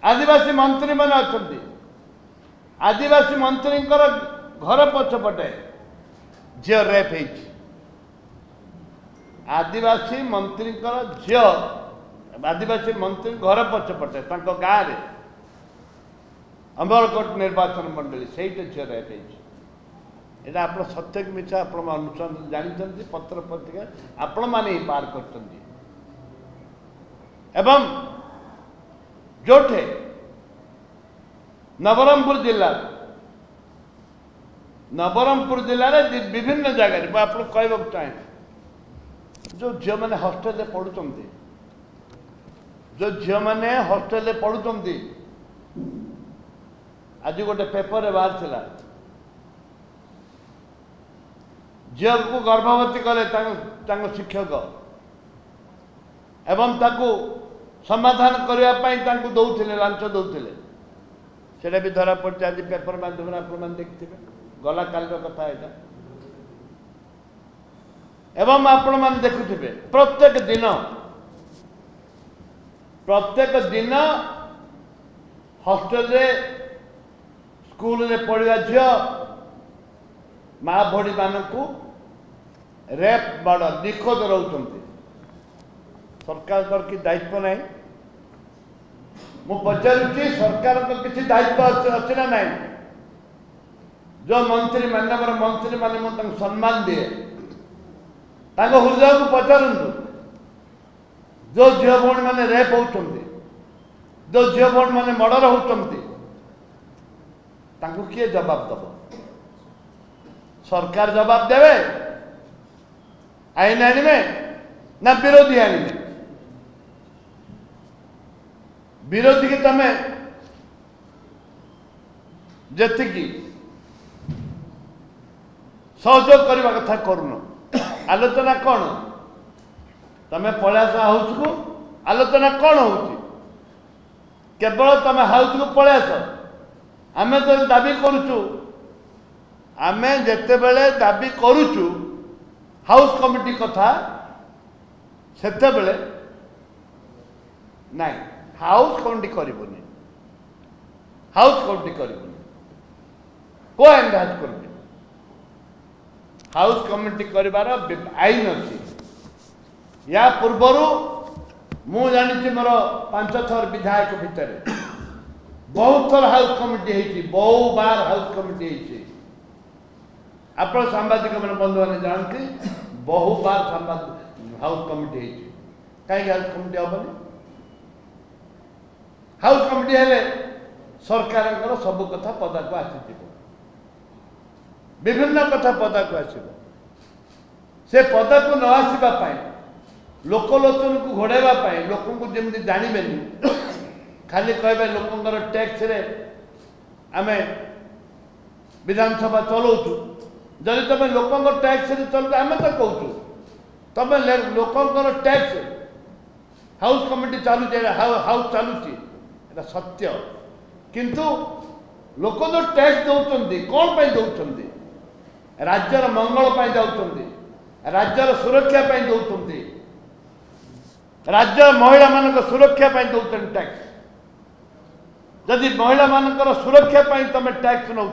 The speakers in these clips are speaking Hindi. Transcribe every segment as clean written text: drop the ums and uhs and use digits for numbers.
आदिवासी मंत्री मैंने अच्छा आदिवासी मंत्री घर पछपटे झील रेप हो आदिवासी मंत्री झील आदिवासी मंत्री घर पछपटे गाँव में अमरकोट निर्वाचन मंडली से झील रेप हो आप सत्य मिछा आप अनुसंधान जानते पत्र पत्रिका आपण मैंने ही पार कर जोठे नवरंगपुर जिले में विभिन्न जगह आप कहवाक चाहे जो झील मैंने हॉस्टेल पढ़ुं जो झील मैंने हॉस्टेल पढ़ुं आज गोटे पेपर बाहर झील को गर्भवती कले शिक्षक एवं ताकू समाधान करने दौले लांच दौले से भी धरा पड़े आज पेपर माध्यम आप देखिए गला काल कथा यहाँ एवं आपण मैंने देखुथे प्रत्येक दिन हॉस्टेल स्कूल रे पढ़ा झील माँ भड़ी मानू रेप बड़ निखोज रोचंती सरकार कि दायित्व नहीं मु पचारुची सरकार किसी दायित्व अच्छी ना नहीं जो मंत्री मानवर मंत्री माने मुझे सम्मान दिए हृदय को पचारतु जो झील भौणी मैंने रेप होती जो झील भौणी मैंने मर्डर होती किए जवाब दब सरकार जवाब देवे आईन आने ना विरोधी आने विरोधी की तमें जी सहयोग करने कथा करुन आलोचना कौन तमें पलैस हाउस को आलोचना कौन हो केवल तमें हाउस को पलैस आमे तो दाबी करुचु आमे जेते बेले दाबी करुचु हाउस कमिटी कथा सेते बेले नहीं हाउस कमिटी करिबोनी हाउस कमिटी करिबोनी को एंडाज करबे हाउस कमिटी करिवार आईन अछि या पूर्वरु मु जानि मोर 5 थर विधायक भितर बहुत थर हाउस कमिटी होती बहु बार हाउस कमिटी होती आप सांबादिक मैंने बंधु मैंने जानती बहु बार हाउस कमिटी होती कहीं हाउस कमिटी हेनी हाउस कमिटी हेले सरकार सब कथा पदा को आसी विभिन्न कथा पदा को आसो से पदा को न आसवाई लोकलोचन को घोड़ाई लोक जमी जानवे खाली कहबे लोकंर टैक्स रे आमे विधानसभा चलाऊँ जदि तुम लोकंर टैक्स रे चल आमे तो कहूँ तुम लोकंर टैक्स हाउस कमिटी चालू हाउस चालुची सत्य किंतु लोक जो टैक्स दौरान कौन पर दौरान राज्यर मंगल पर जाऊँगी राज्यर सुरक्षा दौरान राज्य महिला मान सुरक्षा दौरान टैक्स जदि महिला मानकर सुरक्षा तुम टैक्स नौ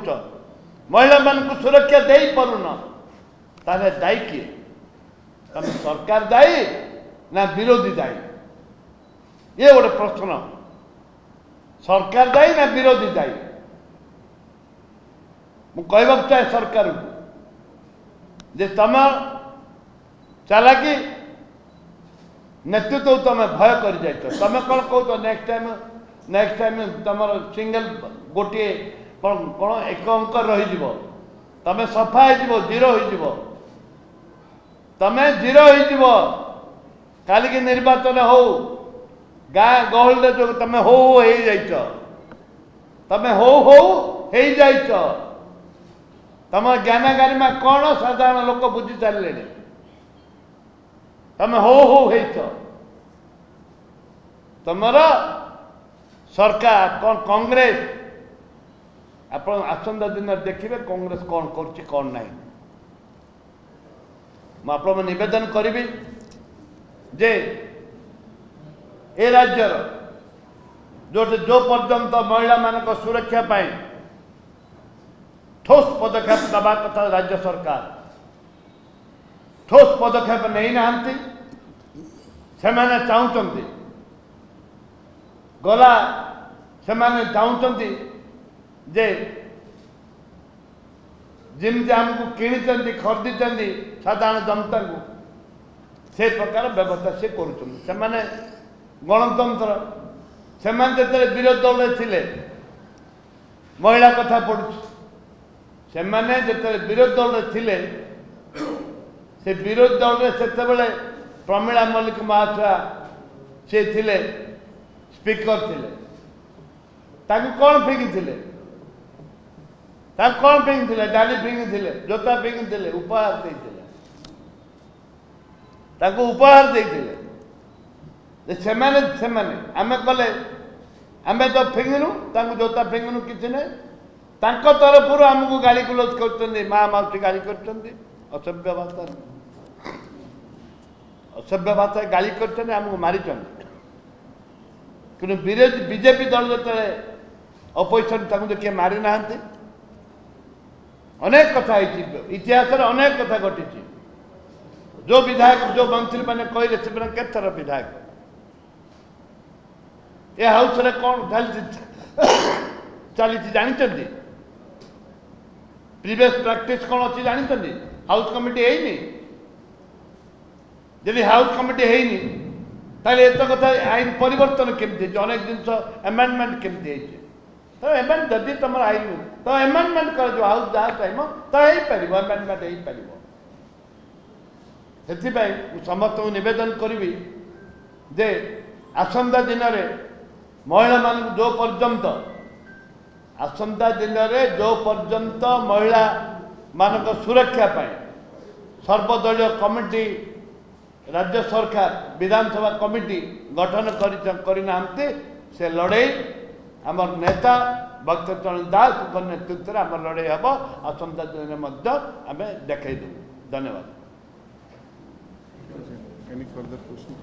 महिला मान को सुरक्षा दे पारुन ताले दायी किए तुम सरकार दायी ना विरोधी दायी ये गोटे प्रश्न सरकार दायी ना विरोधी दायी मु कहवाक चाहे सरकार को जे तुम चालाकी नेतृत्व तुम भय कर जाइछ तुम कौन कह नेक्स्ट टाइम तुम सिंगल गोटे कौन एक अंक रही तुम सफा हो जीरो हो तुम जीरो हो काली की निर्वाचन हो गाँ गहल जो तुम हो जाइछ तुम हो जाइछ तुम ज्ञान गारिमा कौन साधारण लोक बुझी सारे तुम हो तुमर सरकार कौन कांग्रेस आप आसंता दिन देखिए कांग्रेस कौन कर कौन ना मुझे निवेदन करी जे ए राज्यर जो पर्यंत महिला मान सुरक्षा पाई ठोस पदक्षेप दबा कथा राज्य सरकार ठोस पदक्षेप नहीं नाहंती से माने चाहूचंती गला से माने चाहूचंती जे जिमती आमको किणी खरीदी साधारण जनता को से प्रकार व्यवस्था से कर गणतंत्र से विरोधी दल में थिले महिला कथा पड़ू से विरोधी दल में थिले से विरोधी दल में से प्रमीला मल्लिक महाशया से थिले स्पीकर थिले ताकू कौन फिंगी कौन फिंगी डाली फिंगी जोता फिंगी उपहार देते उपहार देते आम कले आम तो फिंगनु जोता फिंगनु किसी ना तरफ आमको गाड़ी गुलज कर माँ माउसी गाड़ी कर असभ्य भाषा गाड़ी करमको मारी कि बीजेपी दल जो अपोजिशन किए मारी ना अनेक कथा इतिहास अनेक कथा घटी जो विधायक जो मंत्री मैंने कहले से केतर विधायक ये हाउस रे कौन चली जानते प्रीवियस प्रैक्टिस कौन अच्छी जानते हाउस कमिटी है जब हाउस कमिटी है ताले एत कथा आईन परिवर्तन केमती अनेक जिन एमेंडमेंट केमती तो एमेंड जदि तुम आईन तो एमेंडमेंट कर जो हाउस जहाँ चाहिए तो हो पार एमेंडमेंट हो पार से समस्त को निवेदन करी जे आसंता दिन में महिला मान जो पर्यंत आसंता दिन में जो पर्यंत महिला मान सुरक्षा पाए सर्वदलीय कमिटी राज्य सरकार विधानसभा कमिटी गठन करना से लड़े आमर नेता भक्त चरण दास नेतृत्व में आम लड़े हम आसंता दिन में आम देखा धन्यवाद। Any further questions?